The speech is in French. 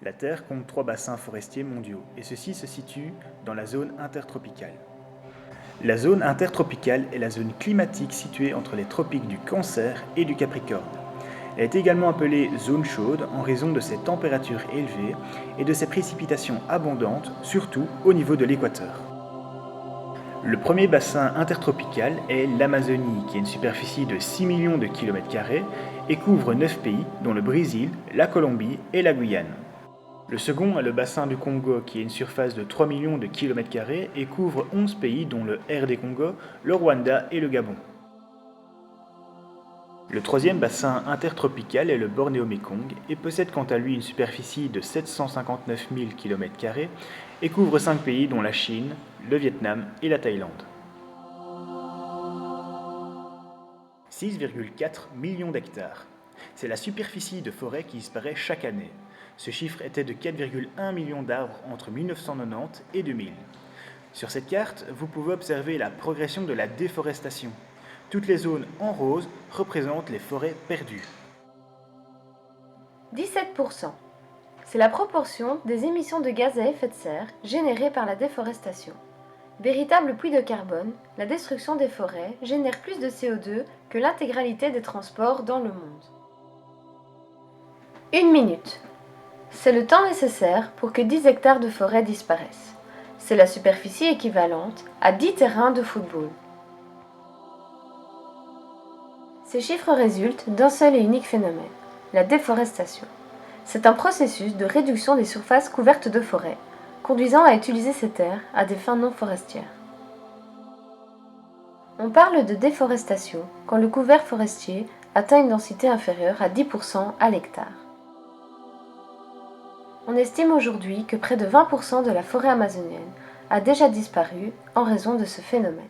La Terre compte 3 bassins forestiers mondiaux, et ceux-ci se situent dans la zone intertropicale. La zone intertropicale est la zone climatique située entre les tropiques du Cancer et du Capricorne. Elle est également appelée zone chaude en raison de ses températures élevées et de ses précipitations abondantes, surtout au niveau de l'équateur. Le premier bassin intertropical est l'Amazonie, qui a une superficie de 6 millions de km² et couvre 9 pays, dont le Brésil, la Colombie et la Guyane. Le second est le bassin du Congo, qui a une surface de 3 millions de km² et couvre 11 pays, dont le RD Congo, le Rwanda et le Gabon. Le troisième bassin intertropical est le Bornéo-Mékong et possède quant à lui une superficie de 759 000 km² et couvre 5 pays dont la Chine, le Vietnam et la Thaïlande. 6,4 millions d'hectares. C'est la superficie de forêt qui disparaît chaque année. Ce chiffre était de 4,1 millions d'arbres entre 1990 et 2000. Sur cette carte, vous pouvez observer la progression de la déforestation. Toutes les zones en rose représentent les forêts perdues. 17%. C'est la proportion des émissions de gaz à effet de serre générées par la déforestation. Véritable puits de carbone, la destruction des forêts génère plus de CO2 que l'intégralité des transports dans le monde. 1 minute. C'est le temps nécessaire pour que 10 hectares de forêt disparaissent. C'est la superficie équivalente à 10 terrains de football. Ces chiffres résultent d'un seul et unique phénomène, la déforestation. C'est un processus de réduction des surfaces couvertes de forêt, conduisant à utiliser ces terres à des fins non forestières. On parle de déforestation quand le couvert forestier atteint une densité inférieure à 10% à l'hectare. On estime aujourd'hui que près de 20% de la forêt amazonienne a déjà disparu en raison de ce phénomène.